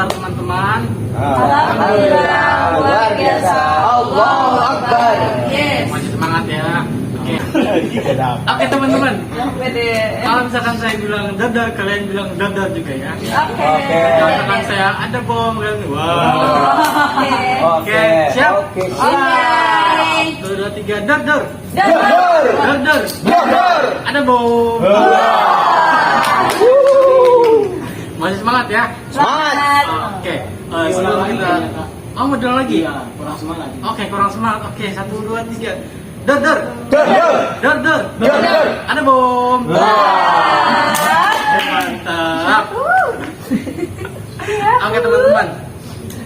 kabar teman-teman? Alhamdulillah, luar biasa. Allahu Akbar. Yes. Masih semangat ya. Oke. Oke teman-teman. Kalau misalkan saya bilang dadah, kalian bilang dadah juga ya. Oke. Kalau misalkan saya ada bom, kalian wow. Oke, siap? Oke, Oke. 1, 2, 3, dadah. Dadah. Dadah. Dadah. Ada bom. Masih semangat ya? Semangat. Oke. Sebelum kita modal lagi. Kurang semangat. Oke, kurang semangat. Oke, 1, 2, 3. Dadah. Dadah. Dadah. Dadah. Ada bom. Mantap. Oke teman-teman.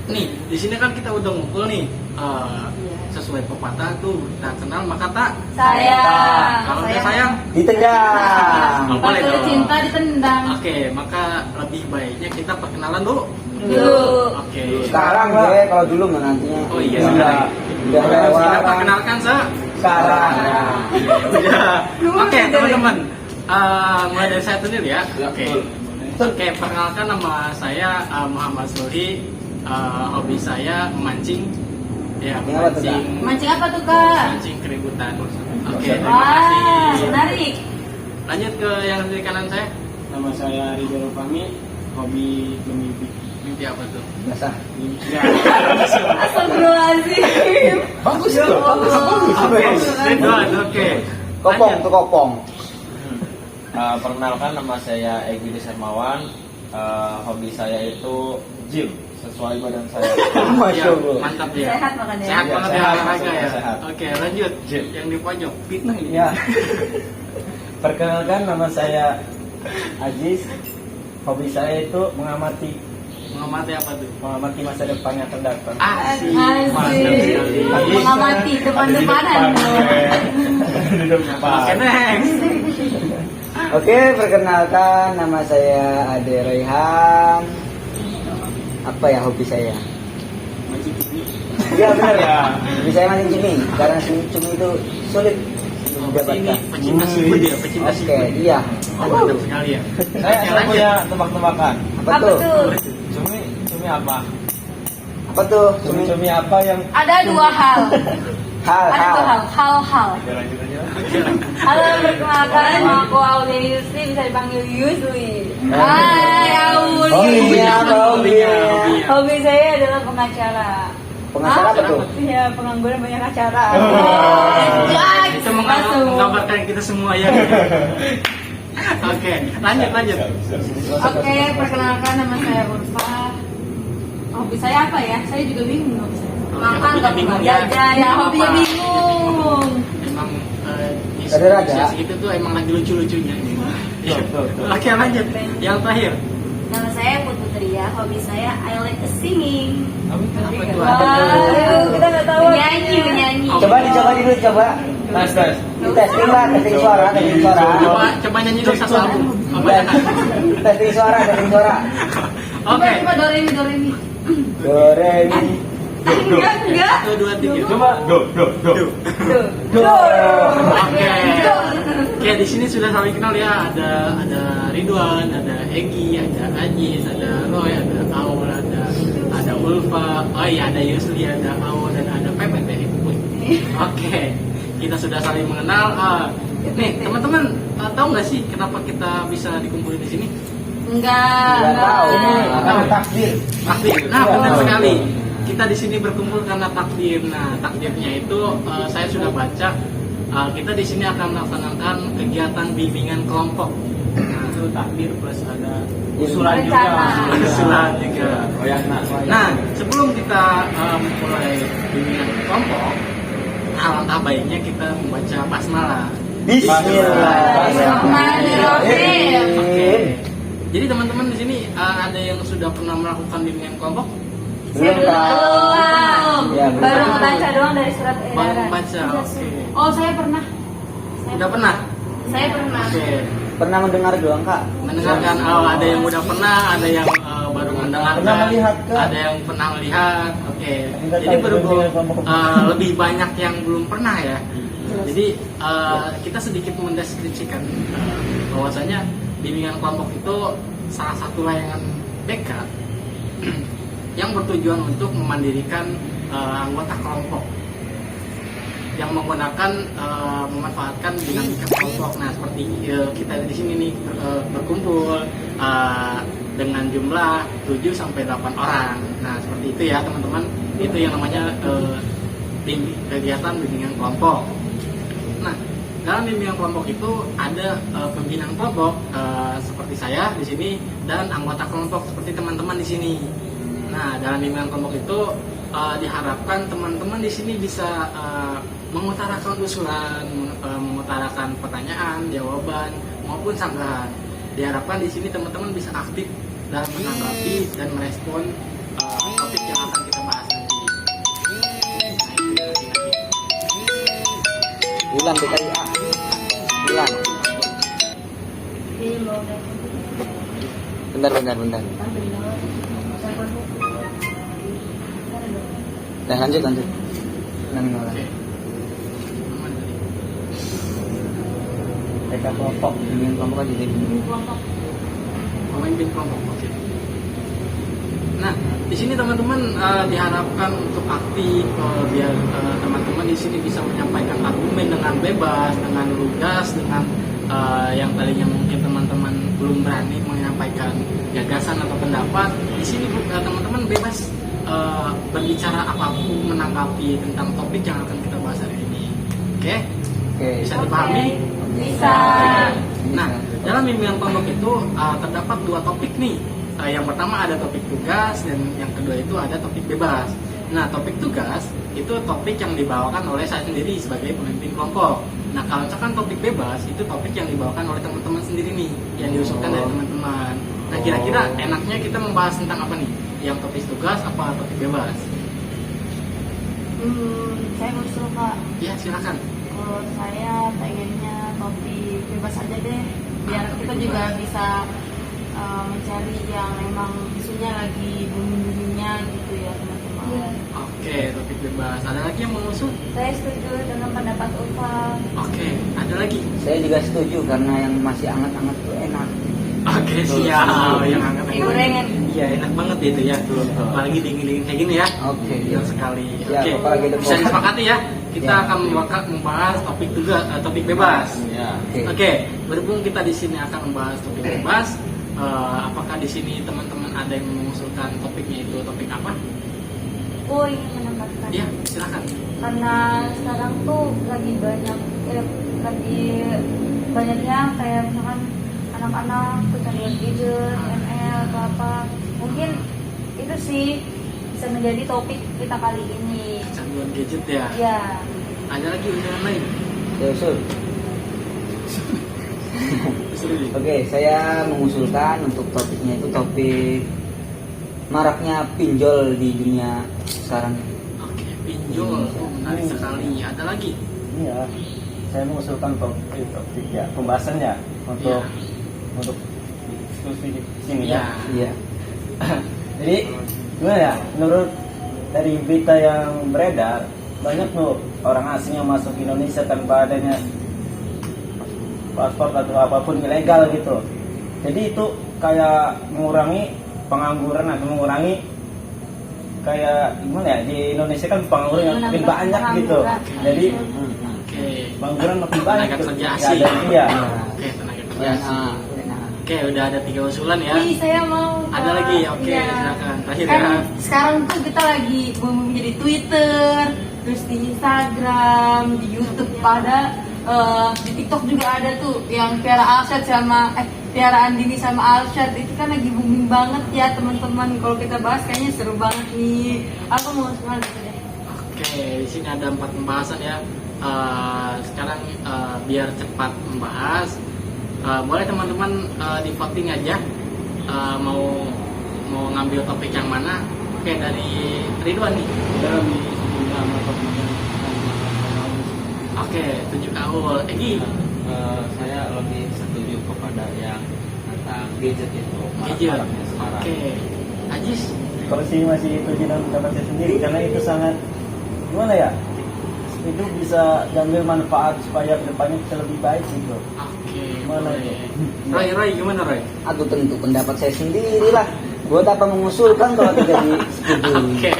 Nih, di sini kan kita udah ngumpul nih. Sesuai pepatah tuh, tak kenal maka tak. Sayang. Kalau dia sayang, Ditendang. oh, boleh Kalau dong. cinta ditendang. Oke, maka lebih baiknya kita perkenalan dulu. Dulu. Oke. Sekarang deh, kalau dulu mah nantinya. Oh iya, Udah sekarang. udah lewat. Kita perkenalkan Sekarang. Udah. Oke, teman-teman. Mulai dari saya sendiri ya. Oke. Oke, perkenalkan nama saya Muhammad Sulhi. Hobi saya memancing. Ya, Ini apa tuh, Kak? Mancing apa tuh, Kak? Mancing keributan. Oke, terima Wah, kasih. menarik. Lanjut ke yang di kanan saya. Nama saya Ridho Rufami, hobi bermimpi. Mimpi apa tuh? Biasa. Ya, Astagfirullahaladzim. Bagus itu. Oke, Ridwan, oke. Kopong Lanjut. tuh kopong. Perkenalkan nama saya Egy Desarmawan. Hobi saya itu gym sesuai badan saya. Masya Ya, Allah. mantap ya. Sehat makanya. Sehat Ya, banget ya sehat, olahraga ya. maksudnya sehat. Oke, lanjut. Yang di pojok, fitnah ini. Ya. Perkenalkan nama saya Aziz. Hobi saya itu mengamati Mengamati apa tuh? masa depan yang akan datang. Asik. Asik. Mantap sekali. Mengamati depan-depanan. Di depan. Oke, next. Oke, perkenalkan nama saya Ade Raihan. Apa ya hobi saya? Iya benar ya. Hobi saya mancing cumi karena cumi itu sulit Ini didapatkan. pecinta seafood ya, pecinta Oke, seafood. iya. Mantap sekali ya. Saya Oke, lanjut. punya tebak-tebakan. Apa Apa tuh? tuh? Cumi apa? Apa tuh? Cumi Cumi apa yang Ada dua hal. Ada dua hal. hal. Ya, lanjut aja. Halo, perkenalkan nama aku Aulia Yusli, bisa dipanggil Yusli. Hai, Aulia. Hobinya apa hobinya? Hobi saya adalah pengacara. Pengacara apa tuh? Iya, pengangguran banyak acara. Itu menggambarkan kita semua ya. Oke, lanjut. Oke, perkenalkan nama saya Urfa. Hobi saya apa ya? Saya juga bingung hobi saya. Makan Hobinya nggak bingung pernah ya? jajan, ya hobinya Apa? bingung. Emang Ada-ada. itu tuh emang lagi lucu-lucunya. Betul. Oke, lanjut. Yang terakhir. Nama saya Putu Tria, hobi saya I like singing. Apa itu? Wah, kita nggak tahu. Menyanyi. Coba dicoba dulu coba. Tes. Testing lah, testing suara. Coba nyanyi dulu satu album. Apa ya? Testing suara. Oke. Coba do re mi. Do re mi. Enggak. 1, 2, 3. Coba do. Do. Oke, di sini sudah saling kenal ya. Ada Ridwan, ada Egy, ada Aziz, ada Roy, ada Aul, ada Ulfa, oh iya ada Yusli, ada Aul dan ada Pepet ya. Oke, kita sudah saling mengenal. Nih teman-teman, tahu nggak sih kenapa kita bisa dikumpulin di sini? Enggak. Nggak tahu. Karena takdir. Takdir. Nah, benar sekali. Kita di sini berkumpul karena takdir. Nah, takdirnya itu saya sudah baca. Kita di sini akan melaksanakan kegiatan bimbingan kelompok. Nah, Itu takdir plus ada Usulan juga. usulan juga. Oh ya, Nah, sebelum kita mulai bimbingan kelompok, alangkah baiknya kita membaca basmalah. Bismillahirrahmanirrahim. Jadi teman-teman di sini ada yang sudah pernah melakukan bimbingan kelompok? Saya belum. Ya, belum. Baru membaca doang dari surat Baru edaran. baca, oke. Oh, saya pernah. Udah pernah? Saya pernah. Oke. Pernah mendengar doang kak? Mendengarkan, ada yang udah pernah, ada yang baru mendengarkan, Pernah melihat, Kak? ada yang pernah melihat. Oke. Enggak Jadi tahu berhubung bimbingan kelompok. lebih banyak yang belum pernah ya. Jadi kita sedikit mendeskripsikan bahwasanya bimbingan kelompok itu salah satu layanan BK yang bertujuan untuk memandirikan anggota kelompok yang menggunakan memanfaatkan dinamika kelompok. Nah, seperti kita di sini nih berkumpul dengan jumlah 7 sampai 8 orang. Nah, seperti itu ya teman-teman. Itu yang namanya kegiatan bimbingan kelompok. Nah, dalam bimbingan kelompok itu ada pembinaan kelompok seperti saya di sini dan anggota kelompok seperti teman-teman di sini. Nah, dalam bimbingan kelompok itu diharapkan teman-teman di sini bisa mengutarakan usulan, mengutarakan pertanyaan, jawaban maupun sanggahan. Diharapkan di sini teman-teman bisa aktif dalam menanggapi dan merespon topik yang akan kita bahas nanti. Bulan PKIA. Bulan. Bentar. Nah, lanjut. Oke. PK kelompok, bimbingan kelompok aja jadi. Pemimpin kelompok. Oke. Nah, di sini teman-teman diharapkan untuk aktif biar teman-teman di sini bisa menyampaikan argumen dengan bebas, dengan lugas, dengan yang tadinya mungkin teman-teman belum berani menyampaikan gagasan atau pendapat. Di sini teman-teman bebas berbicara apapun, menanggapi tentang topik yang akan kita bahas hari ini. Oke? Bisa dipahami? Bisa. Nah, dalam bimbingan kelompok itu terdapat 2 topik nih. Yang pertama ada topik tugas dan yang kedua itu ada topik bebas. Nah, topik tugas itu topik yang dibawakan oleh saya sendiri sebagai pemimpin kelompok. Nah, kalau misalkan topik bebas itu topik yang dibawakan oleh teman-teman sendiri nih, yang diusulkan dari teman-teman. Nah, kira-kira enaknya kita membahas tentang apa nih? Yang topik tugas apa topik bebas? Saya usul Kak. Ya, silakan. Kalau saya pengennya topik bebas aja deh, biar kita juga bisa mencari yang memang isunya lagi booming-boomingnya gitu ya teman-teman. Oke, topik bebas. Ada lagi yang mengusul? Saya setuju dengan pendapat Ulfa. Oke, ada lagi? Saya juga setuju karena yang masih anget-anget tuh enak. Oke, siap. Yang angkat Gorengan. Iya, enak banget itu ya. Apalagi dingin-dingin kayak gini ya. Oke. Ideal sekali. Ya, Oke, apalagi ada bisa kopi. disepakati ya. Kita Ya. akan membahas topik tugas, topik bebas. Ya. Oke, berhubung kita di sini akan membahas topik bebas, apakah di sini teman-teman ada yang mengusulkan topiknya itu topik apa? Oh, ingin menambahkan. Ya, silakan. Karena sekarang tuh lagi banyaknya kayak misalkan anak-anak tuh cari gadget, ML atau apa. Mungkin itu sih bisa menjadi topik kita kali ini. Canduan gadget ya. Ya. Ada lagi usulan lain? Saya usul. Usul. Oke, saya mengusulkan untuk topiknya itu topik maraknya pinjol di dunia sekarang. Oke, pinjol. Oh, menarik sekali. Ada lagi? Iya, saya mengusulkan topik ya pembahasannya untuk diskusi di sini ya. Iya. Jadi gimana ya? Menurut dari berita yang beredar, banyak tuh orang asing yang masuk Indonesia tanpa adanya paspor atau apapun ilegal gitu. Jadi itu kayak mengurangi pengangguran atau mengurangi kayak gimana ya, di Indonesia kan pengangguran yang makin banyak gitu. Jadi Oke. pengangguran makin banyak. Tenaga gitu. kerja Nggak asing. ada, iya. Oke, tenaga kerja Ya, asing. Oke, udah ada 3 usulan ya. Jadi saya mau. Ada lagi? Oke, Iya. silakan. Terakhir Kan ya. sekarang tuh kita lagi booming jadi Twitter, terus di Instagram, di YouTube di TikTok juga ada tuh yang Tiara Alshad sama Tiara Andini sama Alshad itu kan lagi booming banget ya teman-teman. Kalau kita bahas kayaknya seru banget nih. Aku mau semangat gitu deh. Oke, di sini ada 4 pembahasan ya. Sekarang biar cepat membahas, boleh teman-teman di voting aja mau ngambil topik yang mana. Oke, dari Ridwan nih. Dalam nama kemudian Oke, 7 Kaul. Egi, Saya lebih setuju kepada yang tentang gadget itu. Gadget. marak-maraknya sekarang. Oke, Ajis. kalau sih masih itu dengan pendapat saya sendiri karena itu sangat gimana ya, itu bisa diambil manfaat supaya kedepannya kita lebih baik gitu. Oke, Gimana boleh. itu? Roy, gimana Roy? Aku tentu pendapat saya sendiri lah. Buat apa mengusulkan kalau tidak disetujui?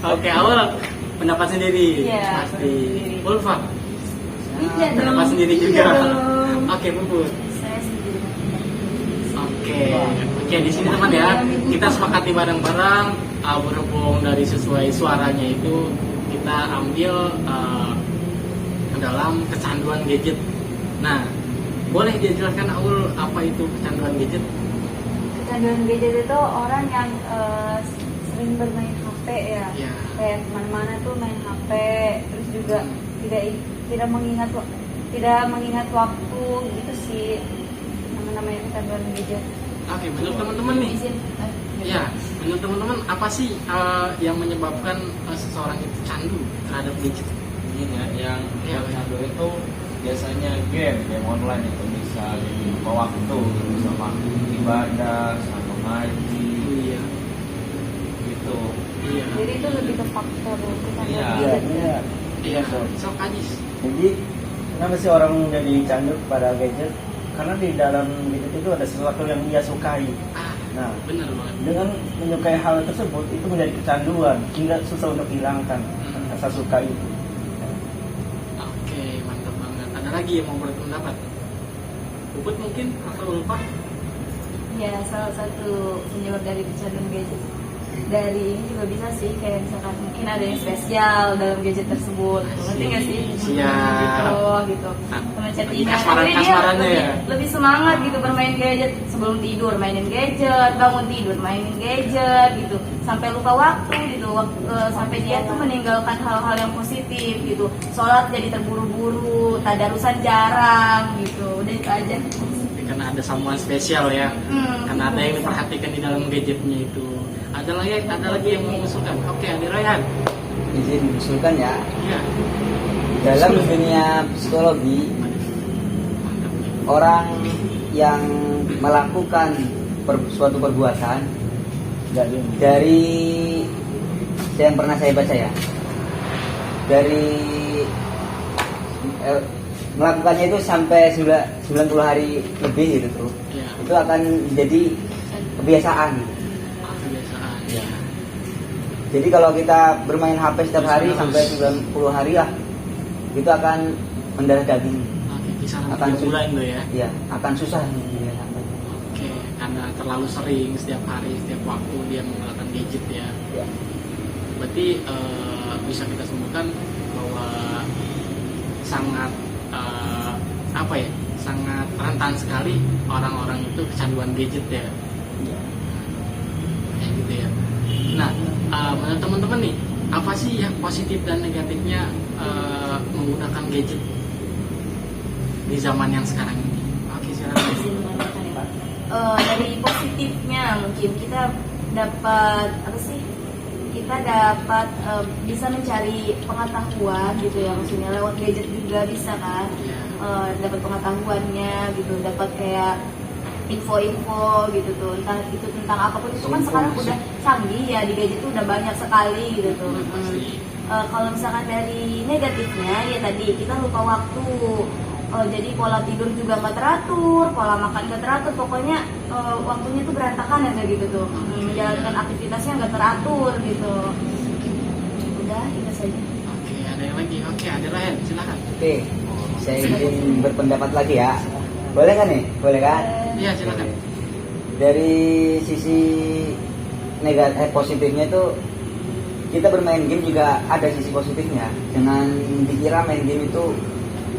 Oke, awal pendapat sendiri Iya, pasti. sendiri. Ulfa, Iya dong. pendapat sendiri juga. Iya dong. Oke, Puput. Saya setuju. Oke, di sini teman ya, kita sepakati bareng-bareng berhubung dari sesuai suaranya itu kita ambil dalam kecanduan gadget. Nah, boleh dijelaskan Aul apa itu kecanduan gadget? Kecanduan gadget itu orang yang sering bermain HP ya. Ya. Kayak kemana-mana tuh main HP, terus juga tidak mengingat waktu gitu sih namanya kecanduan gadget. Oke, menurut teman-teman nih, Izin. ya, menurut teman-teman apa sih yang menyebabkan seseorang itu candu terhadap gadget? Ini ya, yang Iya, candu itu biasanya game online itu bisa jadi lupa waktu gitu, sama ibadah, sama ngaji Iya, gitu. iya, Jadi itu lebih ke faktor kecanduan Iya. Iya, gadget. iya. iya. Sok Ajis. Jadi kenapa sih orang jadi candu pada gadget? Karena di dalam gadget itu ada sesuatu yang dia sukai. Nah, Bener banget. dengan menyukai hal tersebut itu menjadi kecanduan, hingga susah untuk hilangkan rasa suka itu. Oke, mantap banget. Ada lagi yang mau berpendapat? Puput mungkin atau Ulfa? Ya, salah satu penyebab dari kecanduan gadget dari ini juga bisa sih, kayak misalkan mungkin ada yang spesial dalam gadget tersebut, ngerti nggak sih? Siap. Gitu. Nah, Sama lagi chattingan. kasmaran-kasmarannya Jadi dia ya? lebih semangat gitu bermain gadget, sebelum tidur mainin gadget, bangun tidur mainin gadget gitu, sampai lupa waktu gitu, sampai dia tuh meninggalkan hal-hal yang positif gitu, sholat jadi terburu-buru, tadarusan jarang gitu, udah itu aja. Karena ada someone spesial ya. Karena ada yang diperhatikan di dalam gadgetnya itu. Ada lagi yang mengusulkan. Oke, ada Rayhan. Izin mengusulkan ya. Iya. Dalam dunia psikologi, Mantap nih. orang yang melakukan suatu perbuatan dari yang pernah saya baca ya, dari melakukannya itu sampai 90 hari lebih gitu tuh, Iya. itu akan jadi kebiasaan. Kebiasaan. Ya. Jadi kalau kita bermain HP setiap hari sampai 90 hari lah, itu akan mendarah daging. Oke, kisaran Akan 3 bulan tuh ya. Ya, akan susah dia sampai. Oke, karena terlalu sering setiap hari, setiap waktu dia menggunakan gadget ya. Ya. Berarti bisa kita sebutkan bahwa sangat sangat rentan sekali orang-orang itu kecanduan gadget ya. Kayak gitu ya. Nah, menurut teman-teman nih, apa sih yang positif dan negatifnya menggunakan gadget di zaman yang sekarang ini? Oke, silakan. Dari positifnya mungkin kita dapat apa sih? Kita dapat bisa mencari pengetahuan gitu ya, maksudnya lewat gadget juga bisa kan, dapat pengetahuannya gitu, dapat kayak info-info gitu tuh, entah itu tentang apapun itu kan sekarang udah canggih ya, di gadget tuh udah banyak sekali gitu tuh. Kalau misalkan dari negatifnya ya tadi kita lupa waktu. Jadi pola tidur juga nggak teratur, pola makan nggak teratur, pokoknya waktunya tuh berantakan ya kayak gitu tuh, menjalankan aktivitasnya nggak teratur gitu. Udah itu saja. Oke, ada yang lagi? Oke, ada Ryan, silakan. Oke, saya izin berpendapat lagi ya. Boleh kan nih? Boleh kan? Iya, silakan. Dari sisi positifnya itu, kita bermain game juga ada sisi positifnya. Jangan dikira main game itu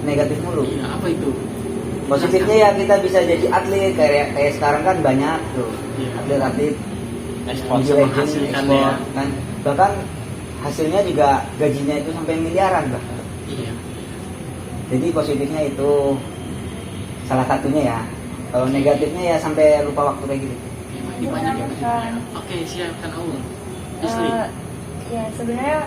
negatif mulu. Iya, apa itu? Positifnya ya kita bisa jadi atlet, kayak sekarang kan banyak tuh Iya. atlet Sponsor Legend, menghasilkan ekspor, ya. kan. Bahkan hasilnya juga gajinya itu sampai miliaran bahkan. Iya. Jadi positifnya itu salah satunya ya. Kalau negatifnya ya sampai lupa waktu kayak gitu. Oke, banyak ya. Oke, siapkan Aul. Isli. Ya sebenarnya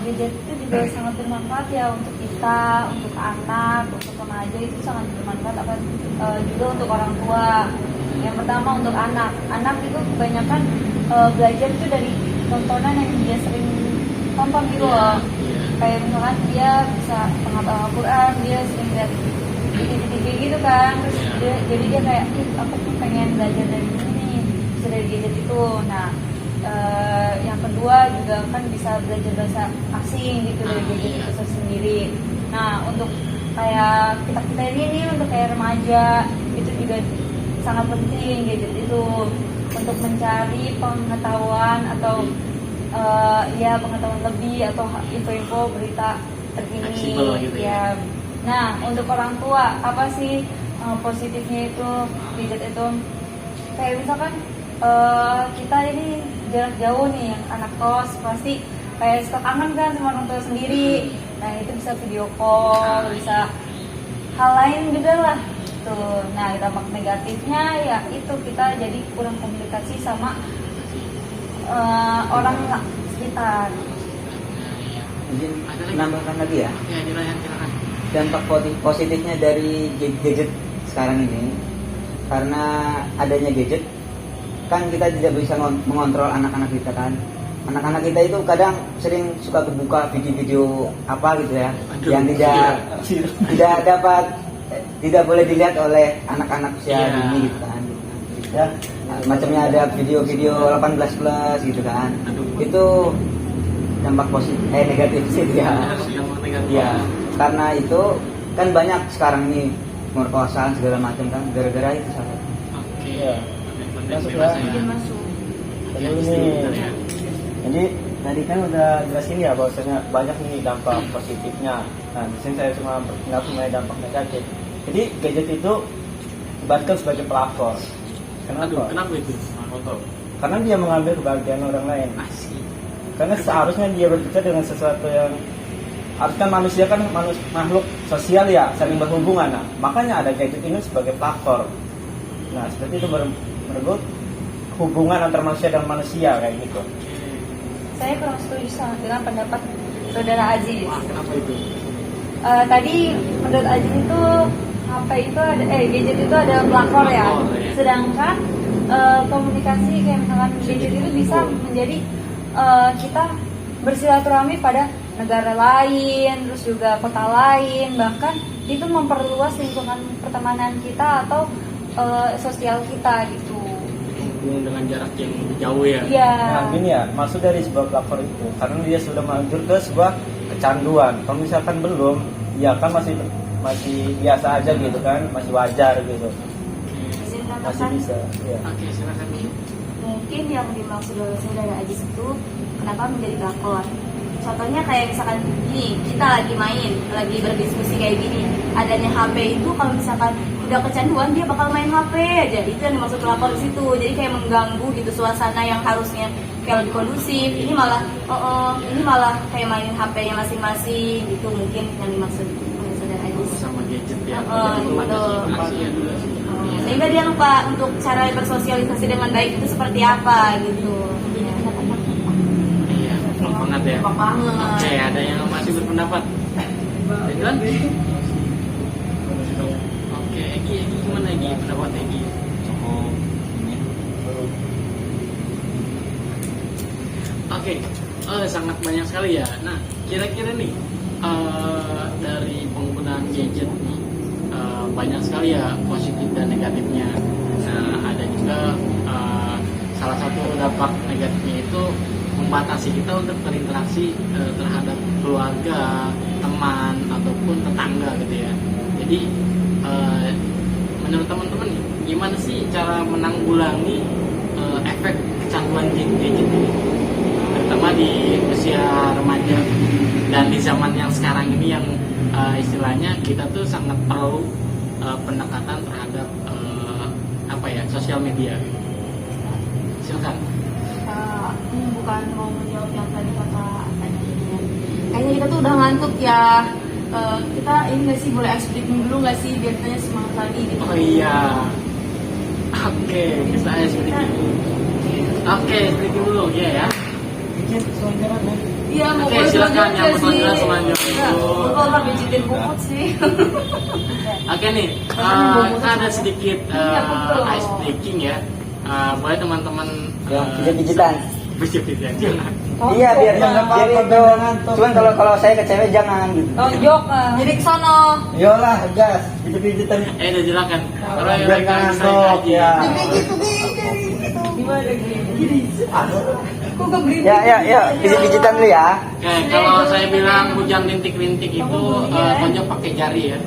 gadget itu juga sangat bermanfaat ya untuk kita, untuk anak, untuk remaja itu sangat bermanfaat, apa juga untuk orang tua. Yang pertama untuk anak itu kebanyakan belajar itu dari tontonan yang dia sering tonton gitu loh. Kayak misalkan dia bisa menghafal Al-Quran, dia sering lihat di TV gitu kan, terus jadi dia kayak aku tuh pengen belajar dari sini. bisa dari gadget itu. Nah, yang kedua juga kan bisa belajar bahasa asing gitu dari gadget itu sendiri. Nah, untuk kayak kita ini untuk kayak remaja itu juga sangat penting gadget itu untuk mencari pengetahuan atau ya pengetahuan lebih atau info-info berita terkini Fleksibel gitu ya. Nah, untuk orang tua apa sih positifnya itu gadget itu? Kayak misalkan kita ini jarak jauh nih, yang anak kos pasti kayak suka kangen kan sama orang tua sendiri. Nah, itu bisa video call, bisa hal lain juga lah tuh. Nah, dampak negatifnya ya itu kita jadi kurang komunikasi sama orang sekitar. Mungkin menambahkan lagi ya, Ya, silakan. dampak positifnya dari gadget sekarang ini, karena adanya gadget kan kita tidak bisa mengontrol anak-anak kita kan. Anak-anak kita itu kadang sering suka kebuka video-video apa gitu ya, yang tidak boleh dilihat oleh anak-anak usia dini gitu kan. Ya, macamnya ada video-video 18 plus gitu kan. Itu dampak negatif sih ya. Dampak negatif. Ya, karena itu kan banyak sekarang nih pemerkosaan segala macam kan gara-gara itu salah. Oke. Iya. Masuk Bebas ya. ya. Mungkin masuk. Jadi ini, jadi tadi kan udah jelasin ya bahwasanya banyak nih dampak positifnya. Nah, di sini saya cuma berpindah mengenai dampak negatif. Jadi gadget itu dibatkan sebagai pelakor. Aduh, Kenapa? kenapa itu? Karena dia mengambil kebahagiaan orang lain. Asik. Karena seharusnya dia berbicara dengan sesuatu yang harusnya manusia kan makhluk sosial ya, saling berhubungan. Nah, makanya ada gadget ini sebagai pelakor. Nah, seperti itu menurut hubungan antar manusia dan manusia kayak gitu. Saya kurang setuju sama dengan pendapat saudara Aziz. Wah, kenapa itu? Tadi menurut Aziz itu HP itu ada gadget itu ada pelakor ya. Pelakor, ya. Sedangkan komunikasi kayak misalkan gadget itu bisa menjadi kita bersilaturahmi pada negara lain, terus juga kota lain, bahkan itu memperluas lingkungan pertemanan kita atau sosial kita gitu. Dengan jarak yang jauh ya. Iya. Nah, gini ya, maksud dari sebuah platform itu karena dia sudah melanjut ke sebuah kecanduan. Kalau misalkan belum, ya kan masih biasa aja gitu kan, masih wajar gitu, Izin masih katakan, bisa. Ya. Oke, silakan. mungkin yang dimaksud oleh saudara Ajis itu kenapa menjadi pelakor. Contohnya kayak misalkan nih, kita lagi berdiskusi kayak gini, adanya HP itu kalau misalkan udah kecanduan dia bakal main HP aja, itu yang dimaksud pelakor di situ. Jadi kayak mengganggu gitu suasana yang harusnya kayak lebih kondusif, ini malah kayak mainin HP-nya masing-masing gitu, mungkin yang dimaksud oleh saudara Ajis. Sama gadget ya. Betul. Kasihan dulu. Sehingga dia lupa untuk cara bersosialisasi dengan baik itu seperti apa gitu. Iya, kompak banget ya. Kompak banget. Oke, ada yang masih berpendapat? Ridwan? Oke, Egi gimana Egi? Pendapat Egi? Cukup ini Oke, sangat banyak sekali ya. Nah, kira-kira nih dari penggunaan gadget nih banyak sekali ya positif dan negatifnya. Nah, ada juga salah satu dampak negatifnya itu membatasi kita untuk berinteraksi terhadap keluarga, teman ataupun tetangga gitu ya. Jadi menurut teman-teman gimana sih cara menanggulangi efek kecanduan gadget ini, terutama di usia remaja dan di zaman yang sekarang ini yang istilahnya kita tuh sangat perlu pendekatan terhadap sosial media. Silakan. Ini bukan mau menjawab yang tadi kata tadi. Kayaknya kita tuh udah ngantuk ya. Kita ini nggak sih boleh ice breaking dulu nggak sih biasanya semangat lagi gitu. Oh iya. Oke, kita breaking dulu. Oke, breaking dulu ya. Gadget selanjutnya. Iya, mau Oke, boleh silakan dulu yang sih. mau selanjutnya. Kalau nggak bijitin bukut sih. Oke nih, kita ada sedikit ice breaking ya. Boleh teman-teman Yang pijat-pijitan. pijat-pijat jangan. Iya, biar nggak apa-apa, itu. biar ngantuk. Cuman kalau saya ke cewek jangan gitu. Tonjok, jadi kesono. Yolah, gas, pijat-pijitan. Udah silakan. Kalau yang Biar mereka bisa ngantuk, aja. ya. Kayak gitu. Gimana gini? Kok gak beri? Ya, pijit-pijitan dulu ya. Oke, kalau saya bilang hujan rintik-rintik itu tonjok pakai jari ya.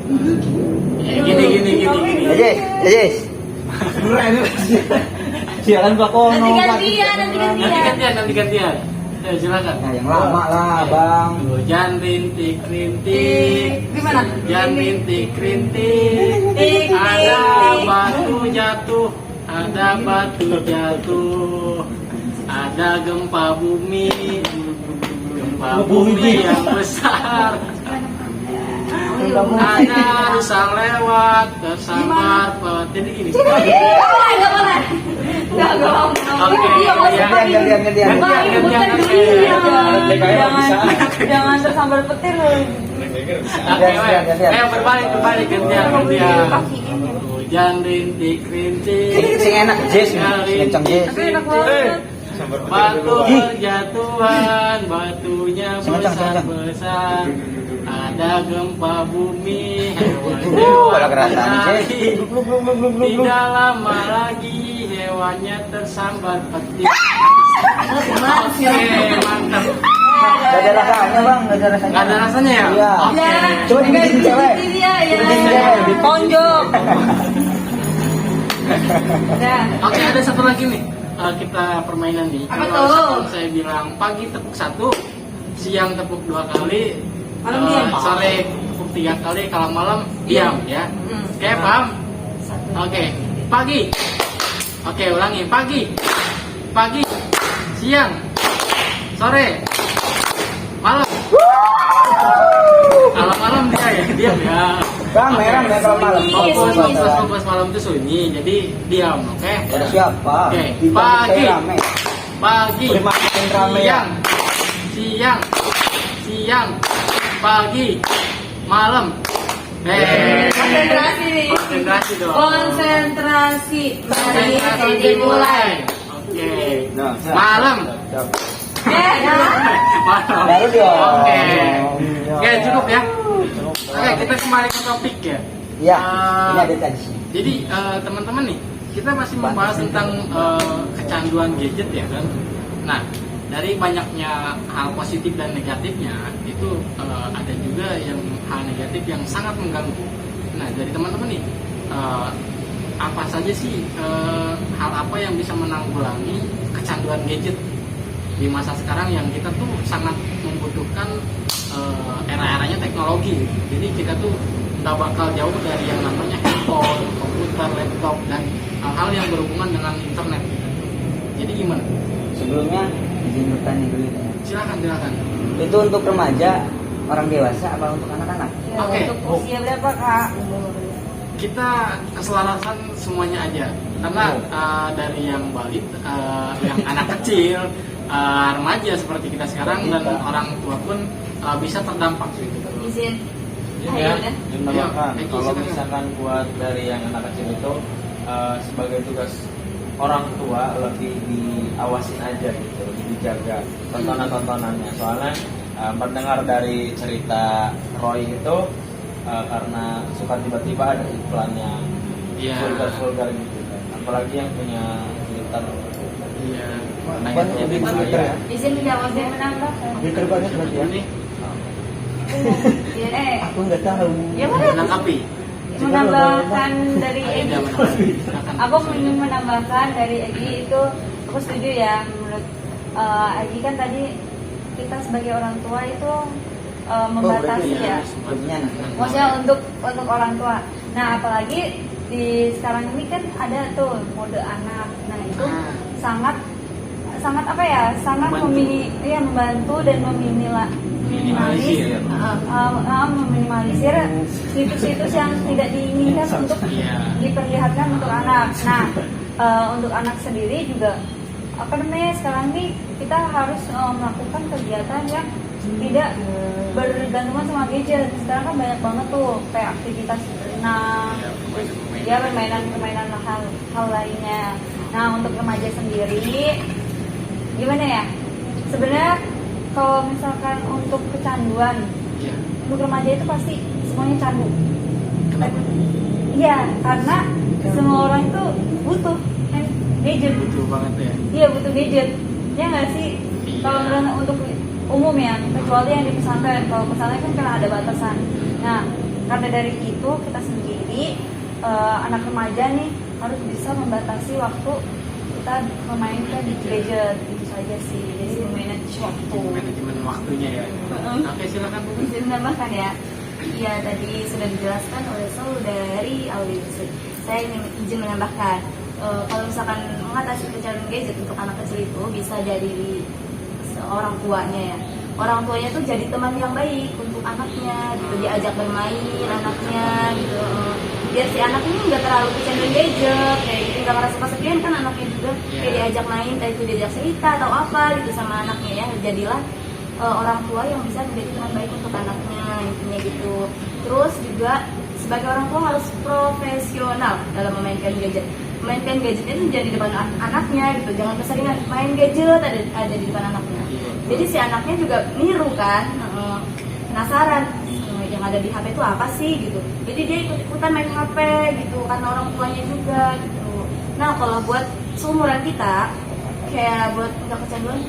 Ya, gini. Jis. Sialan Pak Kono. Nanti gantian. Nanti gantian. Silakan. Nah, yang lama lah, Bang. Hujan rintik-rintik. Gimana? Hujan rintik-rintik. Ada batu jatuh. Ada batu jatuh. Ada gempa bumi. Gempa bumi yang besar. Ada rusa lewat tersambar petir ini. Enggak boleh. Enggak mau. Oke, Iya, ya. Gantian. Jangan tersambar petir loh. Berbalik gantian. Hujan rintik-rintik. Sing enak, Jis. Kencang, Jis. Tapi enak banget. Batu berjatuhan, batunya Kencang. besar-besar. Ada gempa bumi, Kalau kerasan, Jis. tidak lama lagi hewannya tersambar petir. Oke, mantap. Gak ada rasanya, Bang. Gak ada rasanya. Nggak ada rasanya ya? Iya. Oke. Coba dibikin cewek. Ini dia ya. Dibikin cewek. Tonjok. Nah, Oke, ada satu lagi nih. Kita permainan nih. Apa Kalau tuh? saya bilang pagi tepuk 1, siang tepuk 2 kali, Malam diam. sore tepuk 3 kali, kalau malam diam ya. Oke, paham? Oke, pagi. Oke, ulangi. Pagi, siang, sore, malam. Kalau malam dia ya, diam ya. Rame kalau malam. Fokus malam itu sunyi, jadi diam, oke? Ada siapa? Oke, Di bawah pagi. saya rame. Pagi, Makin rame ya. siang, pagi, malam. konsentrasi nih. Konsentrasi dong. Konsentrasi. Mari Konsentrasi dimulai. Oke. Nah, Malam. Malam. Baru dong. Oke. Oke, cukup ya. Oke, kita kembali ke topik ya. Iya, Eh, ini ada tadi sih. Jadi teman-teman nih, kita masih membahas tentang kecanduan gadget ya kan. Nah, dari banyaknya hal positif dan negatifnya itu ada juga yang hal negatif yang sangat mengganggu. Nah, dari teman-teman nih, apa saja sih hal apa yang bisa menanggulangi kecanduan gadget di masa sekarang yang kita tuh sangat membutuhkan era-eranya teknologi. Jadi kita tuh nggak bakal jauh dari yang namanya handphone, komputer, laptop, dan hal-hal yang berhubungan dengan internet. Jadi gimana? Sebelumnya izin bertanya dulu ya. Silakan. Itu untuk remaja, orang dewasa, apa untuk anak-anak? Oke. Untuk usia berapa, Kak? Kita keselarasan semuanya aja. Karena dari yang balik, yang anak kecil, remaja seperti kita sekarang, dan orang tua pun bisa terdampak gitu. Izin. Ya. Yang menambahkan, kalau misalkan buat dari yang anak kecil itu sebagai tugas orang tua lebih diawasin aja gitu, lebih dijaga tontonan-tontonannya. Soalnya mendengar dari cerita Roy itu karena suka tiba-tiba ada iklan yang Iya. vulgar gitu kan. Apalagi yang punya Twitter. Iya. Banyak yang bikin Twitter ya? Izin menjawab dan menambah. Twitter banyak berarti ya? Ini Aku nggak tahu. Ya mana? menanggapi. Menambahkan dari Egi. Ada menanggapi. Silakan. Aku ingin menambahkan dari Egi itu, aku setuju ya, menurut Egi kan tadi kita sebagai orang tua itu membatasi Iya, ya. Sebelumnya Maksudnya untuk orang tua. Nah, apalagi di sekarang ini kan ada tuh mode anak. Nah, itu sangat apa ya? Sangat membantu dan Minimalisir. meminimalisir situs-situs yang tidak diinginkan untuk Iya. diperlihatkan untuk anak. Nah, untuk anak sendiri juga apa namanya, sekarang ini kita harus melakukan kegiatan yang tidak bergantungan sama gadget. Sekarang kan banyak banget tuh kayak aktivitas berenang, ya permainan hal lainnya. Nah, untuk remaja sendiri gimana ya? Sebenarnya kalau misalkan untuk kecanduan, Iya. untuk remaja itu pasti semuanya candu. Kenapa? Iya, karena semua orang itu butuh gadget. Butuh banget ya. Iya butuh gadget, ya nggak sih? Iya. Kalau menurut untuk umum ya, kecuali yang di pesantren. Kalau pesantren kan karena ada batasan. Nah, karena dari itu kita sendiri anak remaja nih harus bisa membatasi waktu kita memainkan di gadget, itu saja sih. Jadi memanage waktu. Manajemen waktunya ya. Oke, silakan Bu. Bisa menambahkan ya. Iya, tadi sudah dijelaskan oleh saudari Audi. Saya ingin izin menambahkan, kalau misalkan mengatasi kecanduan gadget untuk anak kecil itu bisa jadi orang tuanya ya. Orang tuanya tuh jadi teman yang baik untuk anaknya, gitu, diajak bermain anaknya, gitu. Biar si anak ini nggak terlalu kecanduan gadget, kayak gitu, nggak merasa kesepian kan anaknya juga, kayak diajak main, entah itu diajak cerita atau apa gitu sama anaknya ya. Jadilah orang tua yang bisa menjadi teman baik untuk anaknya, intinya gitu. Terus juga sebagai orang tua harus profesional dalam memainkan gadget. Memainkan gadgetnya itu jadi di depan anaknya gitu, jangan keseringan main gadget ada di depan anaknya. Jadi si anaknya juga niru kan, penasaran yang ada di HP itu apa sih gitu. Jadi dia ikut-ikutan main HP gitu karena orang tuanya juga gitu. Nah kalau buat seumuran kita, kayak buat nggak kecanduan,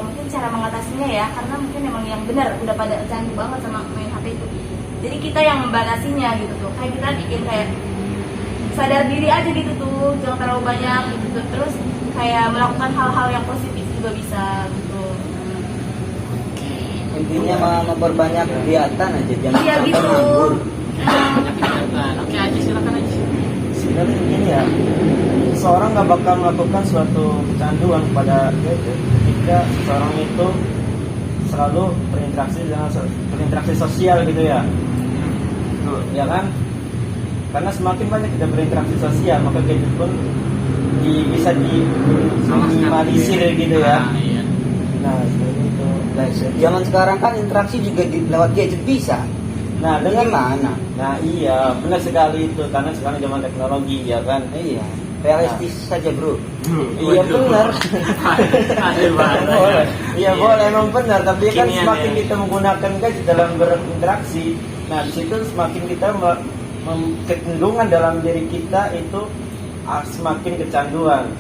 mungkin cara mengatasinya ya, karena mungkin memang yang benar udah pada candu banget sama main HP itu. Jadi kita yang membatasinya gitu tuh, kayak kita bikin kayak sadar diri aja gitu tuh, jangan terlalu banyak gitu tuh. Terus kayak melakukan hal-hal yang positif juga bisa gitu. Intinya memperbanyak kegiatan aja, jangan Iya sampai gitu. nganggur. Banyak kegiatan. Oke, Aji silakan Aji. Sebenarnya ini ya, seorang nggak bakal melakukan suatu kecanduan pada gadget ketika seseorang itu selalu berinteraksi sosial gitu ya. Tuh, ya kan? Karena semakin banyak kita berinteraksi sosial, maka gadget pun bisa diminimalisir gitu ya. Nah, iya. Nah, seperti itu. Nah, zaman sekarang kan interaksi juga lewat gadget bisa. Nah, dengan Gimana? Nah, iya, benar sekali itu, karena sekarang zaman teknologi ya kan. Iya, realistis saja bro. Iya benar. Boleh. Iya boleh, emang benar. Tapi kan Kekinian semakin ya. kita menggunakan gadget dalam berinteraksi, nah di situ semakin kita kecenderungan dalam diri kita itu semakin kecanduan.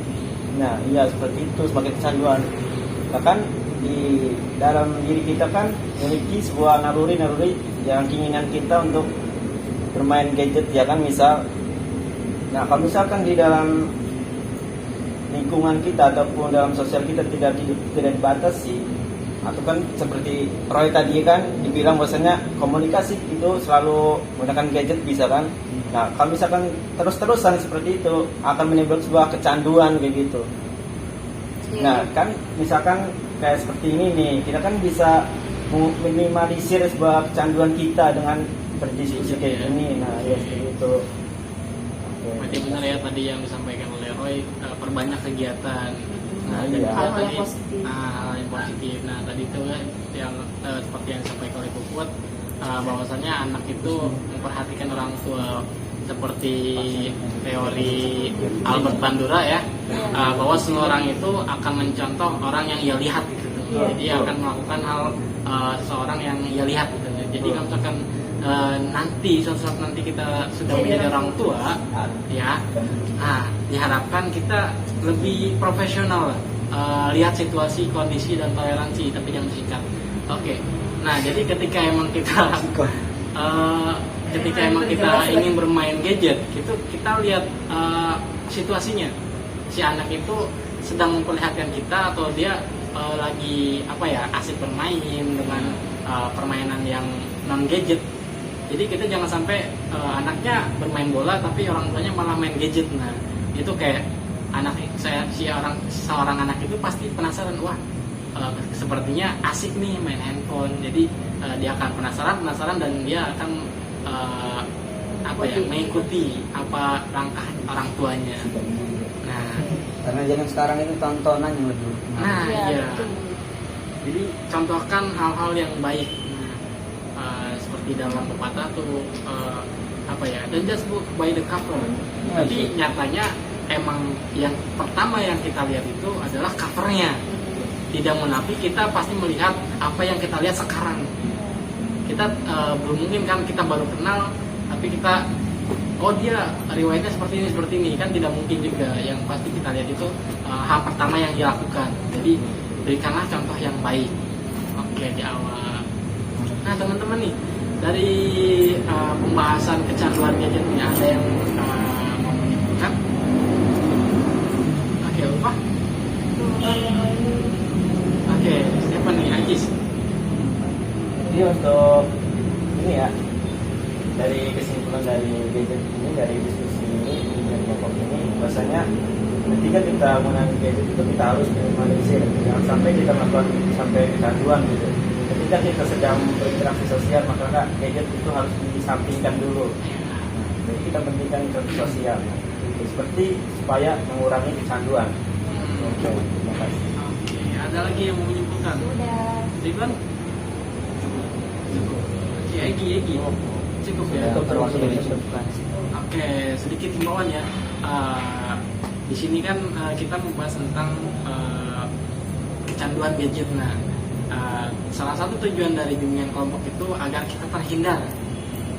Nah, iya seperti itu, semakin kecanduan. Bahkan di dalam diri kita kan memiliki sebuah naluri yang keinginan kita untuk bermain gadget ya kan, misal. Nah, kalau misalkan di dalam lingkungan kita ataupun dalam sosial kita tidak dibatasi, atau kan seperti Roy tadi kan dibilang bahwasanya komunikasi itu selalu menggunakan gadget bisa kan. Nah, kalau misalkan terus-terusan seperti itu akan menimbulkan sebuah kecanduan kayak gitu. Nah, kan misalkan kayak seperti ini nih, kita kan bisa minimalisir sebuah kecanduan kita dengan berdiskusi kayak gini. Nah, ya seperti itu. Berarti benar ya tadi yang disampaikan oleh Roy, perbanyak kegiatan. Nah, dan Iya. Hal-hal yang tadi positif. hal yang positif. Nah, tadi itu kan yang seperti yang disampaikan oleh Puput, bahwasanya anak itu memperhatikan orang tua, seperti teori Albert Bandura ya, bahwa semua orang itu akan mencontoh orang yang ia lihat gitu. Jadi ia akan melakukan hal seseorang yang ia lihat gitu. Jadi kalau misalkan nanti suatu saat nanti kita sudah menjadi orang tua ya, diharapkan kita lebih profesional lah, lihat situasi, kondisi dan toleransi, tapi jangan sikat. Oke. Nah, jadi ketika emang kita ingin bermain gadget, gitu kita lihat situasinya. Si anak itu sedang memperlihatkan kita atau dia lagi asik bermain dengan permainan yang non gadget. Jadi kita jangan sampai anaknya bermain bola tapi orang tuanya malah main gadget. Nah, itu kayak seorang anak itu pasti penasaran, wah sepertinya asik nih main handphone. Jadi dia akan penasaran dan dia akan mengikuti apa langkah orang tuanya. Nah, Karena zaman sekarang ini tontonan yang lebih. nah Iya, iya. betul. Jadi contohkan hal-hal yang baik. Seperti dalam pepatah tuh don't just book by the cover. Tapi nyatanya emang yang pertama yang kita lihat itu adalah covernya. Tidak munafik, kita pasti melihat apa yang kita lihat sekarang. Kita belum mungkin kan kita baru kenal, tapi kita oh dia riwayatnya seperti ini kan tidak mungkin juga. Yang pasti kita lihat itu hal pertama yang dilakukan. Jadi berikanlah contoh yang baik. Oke, di awal. Nah teman-teman nih, dari pembahasan kecanduan gadget ini ada yang mau menyimpulkan? Oke, lupa? Oke, siapa nih? Ajis? Jadi untuk ini ya, dari kesimpulan dari gadget ini, dari diskusi ini dengan kelompok ini, bahwasanya ketika kita menggunakan gadget itu kita harus minimalisir, jangan sampai kita melakukan sampai kecanduan gitu. Ketika kita sedang berinteraksi sosial, maka gadget itu harus disampingkan dulu. Jadi kita pentingkan interaksi sosial, seperti supaya mengurangi kecanduan. Oke, terima kasih. Oke, ada lagi yang mau menyimpulkan? Udah. Ridwan? Cukup. Oke, Egi. Cukup ya? Itu termasuk dari bukan. Oke, sedikit himbauan ya. Di sini kan kita membahas tentang kecanduan gadget. Nah, salah satu tujuan dari bimbingan kelompok itu agar kita terhindar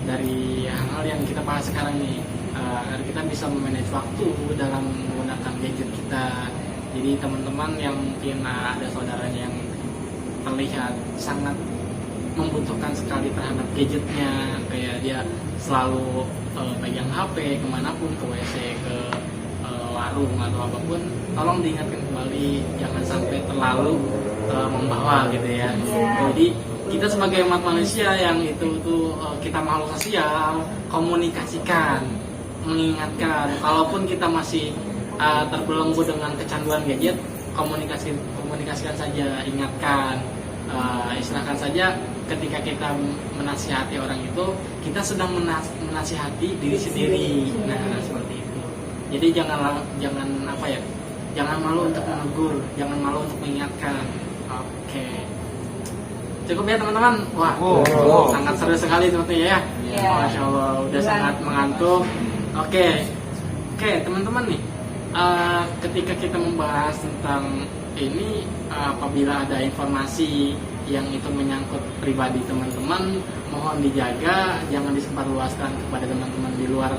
dari hal-hal yang kita bahas sekarang nih. Agar kita bisa memanage waktu dalam menggunakan gadget kita. Jadi teman-teman yang mungkin ada saudaranya yang terlihat sangat membutuhkan sekali terhadap gadgetnya, kayak dia selalu pegang HP kemanapun, ke WC, ke warung atau apapun, tolong diingatkan kembali, jangan sampai terlalu membawa gitu ya. Jadi kita sebagai umat manusia yang itu kita makhluk sosial, komunikasikan, mengingatkan, kalaupun kita masih terbelenggu dengan kecanduan gadget, komunikasikan saja, ingatkan. Istilahkan saja ketika kita menasihati orang itu, kita sedang menasihati diri sendiri. Nah, seperti itu. Jadi jangan malu untuk menegur, jangan malu untuk mengingatkan. Oke. Cukup ya teman-teman. Wah, sangat seru sekali sepertinya ya. Masya Allah, udah sangat mengantuk. Oke, teman-teman nih. Ketika kita membahas tentang ini, apabila ada informasi yang itu menyangkut pribadi teman-teman, mohon dijaga, jangan disebarluaskan kepada teman-teman di luar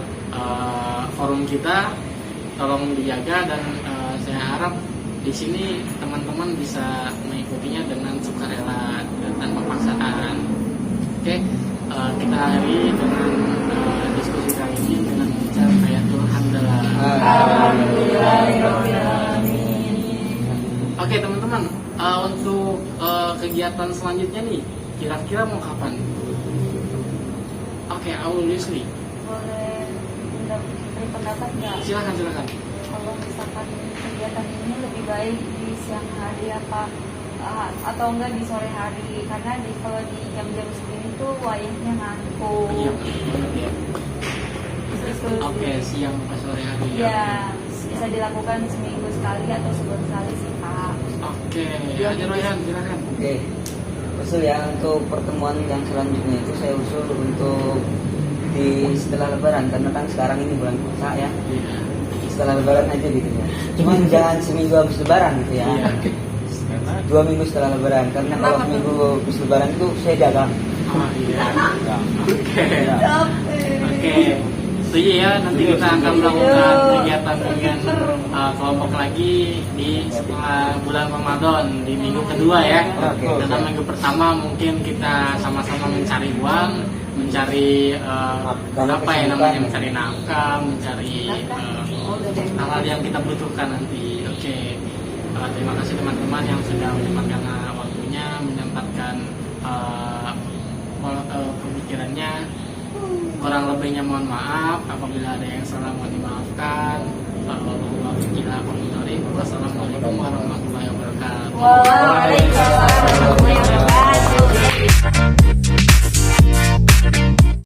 forum kita. Tolong dijaga, dan saya harap di sini teman-teman bisa mengikutinya dengan sukarela dan tanpa paksaan. Oke, kita akhiri dengan diskusi kali ini dengan mengucap ayatul hamdalah. Oke teman-teman, untuk kegiatan selanjutnya nih, kira-kira mau kapan? Oke, Aul Yusli. Boleh beri pendapat nggak? Silakan. Kalau misalkan kegiatan ini lebih baik di siang hari atau enggak di sore hari, karena kalau di jam-jam segini tuh wayahnya ngantuk. Iya, benar ya. Oke, siang pas sore hari ya. Ya, bisa dilakukan seminggu sekali atau sebulan sekali sih Kak. Oke, Haji Royan, silakan. Oke, usul ya untuk pertemuan yang selanjutnya itu saya usul untuk di setelah Lebaran, karena kan sekarang ini bulan puasa ya. Iya. Setelah Lebaran aja gitu ya. Cuman jangan seminggu habis Lebaran gitu ya. Iya. 2 minggu setelah Lebaran, karena kalau seminggu habis Lebaran itu saya gagal. Oh iya. Oke. Setuju ya, nanti kita akan melakukan kegiatan dengan kelompok lagi di setelah bulan Ramadan, di minggu kedua ya. Karena minggu pertama mungkin kita sama-sama mencari uang, mencari mencari nafkah, mencari hal-hal yang kita butuhkan nanti. Oke. Terima kasih teman-teman yang sudah menyempatkan waktunya, menyempatkan pemikirannya. Kurang lebihnya mohon maaf, apabila ada yang salah mohon dimaafkan. Wassalamualaikum warahmatullahi wabarakatuh. Waalaikumsalam.